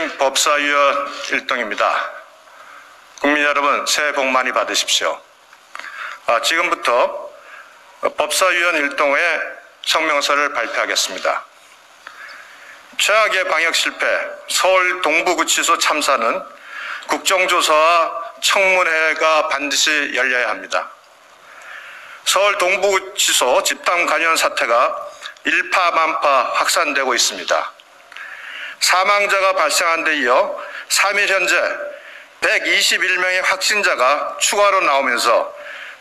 국민의힘 법사위원 일동입니다. 국민 여러분, 새해 복 많이 받으십시오. 지금부터 법사위원 일동의 성명서를 발표하겠습니다. 최악의 방역 실패, 서울 동부구치소 참사는 국정조사와 청문회가 반드시 열려야 합니다. 서울 동부구치소 집단 감염 사태가 일파만파 확산되고 있습니다. 사망자가 발생한 데 이어 3일 현재 121명의 확진자가 추가로 나오면서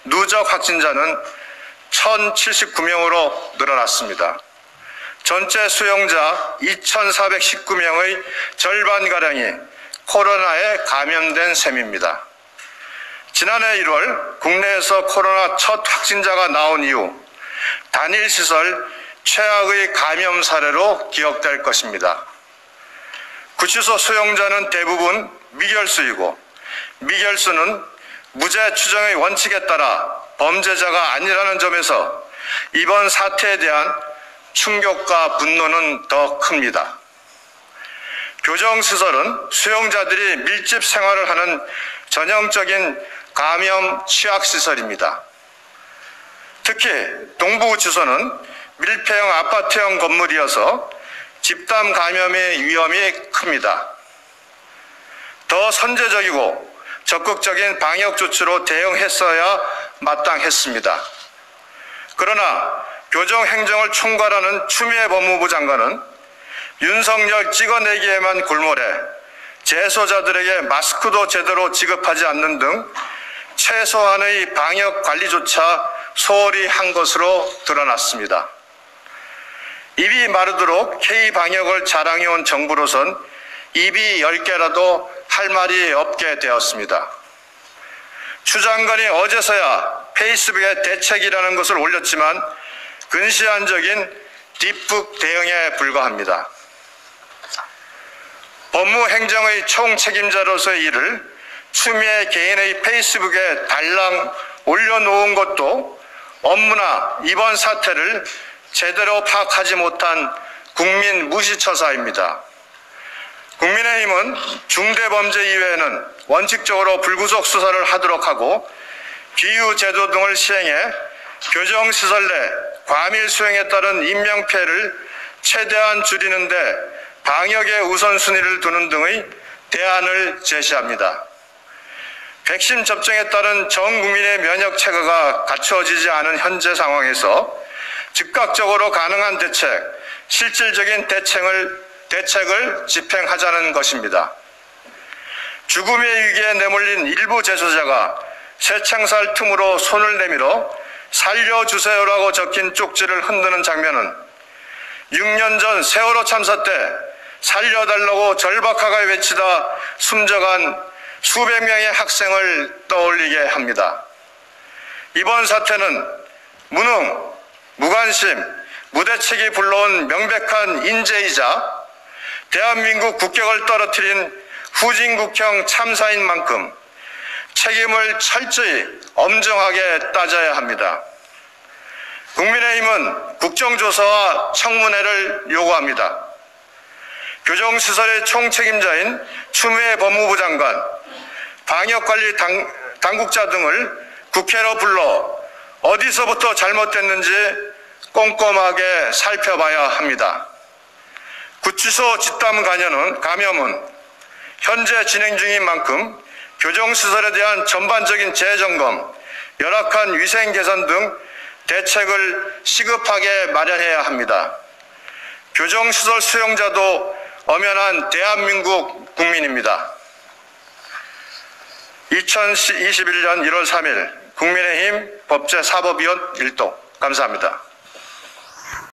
누적 확진자는 1,079명으로 늘어났습니다. 전체 수용자 2,419명의 절반가량이 코로나에 감염된 셈입니다. 지난해 1월 국내에서 코로나 첫 확진자가 나온 이후 단일 시설 최악의 감염 사례로 기억될 것입니다. 구치소 수용자는 대부분 미결수이고 미결수는 무죄 추정의 원칙에 따라 범죄자가 아니라는 점에서 이번 사태에 대한 충격과 분노는 더 큽니다. 교정시설은 수용자들이 밀집 생활을 하는 전형적인 감염 취약시설입니다. 특히 동부구치소는 밀폐형 아파트형 건물이어서 집단 감염의 위험이 큽니다. 더 선제적이고 적극적인 방역 조치로 대응했어야 마땅했습니다. 그러나 교정행정을 총괄하는 추미애 법무부 장관은 윤석열 찍어내기에만 골몰해 재소자들에게 마스크도 제대로 지급하지 않는 등 최소한의 방역 관리조차 소홀히 한 것으로 드러났습니다. 입이 마르도록 K방역을 자랑해온 정부로선 입이 10개라도 할 말이 없게 되었습니다. 추 장관이 어제서야 페이스북에 대책이라는 것을 올렸지만 근시안적인 딥북 대응에 불과합니다. 법무행정의 총책임자로서의 일을 추미애 개인의 페이스북에 달랑 올려놓은 것도 업무나 이번 사태를 제대로 파악하지 못한 국민 무시처사입니다. 국민의힘은 중대범죄 이외에는 원칙적으로 불구속 수사를 하도록 하고 비유제도 등을 시행해 교정시설 내 과밀 수행에 따른 인명피해를 최대한 줄이는 데 방역의 우선순위를 두는 등의 대안을 제시합니다. 백신 접종에 따른 전 국민의 면역 체계가 갖추어지지 않은 현재 상황에서 즉각적으로 가능한 대책, 실질적인 대책을 집행하자는 것입니다. 죽음의 위기에 내몰린 일부 재소자가 새창살 틈으로 손을 내밀어 살려주세요라고 적힌 쪽지를 흔드는 장면은 6년 전 세월호 참사 때 살려달라고 절박하게 외치다 숨져간 수백 명의 학생을 떠올리게 합니다. 이번 사태는 무능, 무관심, 무대책이 불러온 명백한 인재이자 대한민국 국격을 떨어뜨린 후진국형 참사인 만큼 책임을 철저히 엄정하게 따져야 합니다. 국민의힘은 국정조사와 청문회를 요구합니다. 교정시설의 총책임자인 추미애 법무부 장관, 방역관리 당국자 등을 국회로 불러 어디서부터 잘못됐는지 꼼꼼하게 살펴봐야 합니다. 구치소 집단 감염은 현재 진행 중인 만큼 교정시설에 대한 전반적인 재점검, 열악한 위생 개선 등 대책을 시급하게 마련해야 합니다. 교정시설 수용자도 엄연한 대한민국 국민입니다. 2021년 1월 3일 국민의힘 법제사법위원 일동 감사합니다.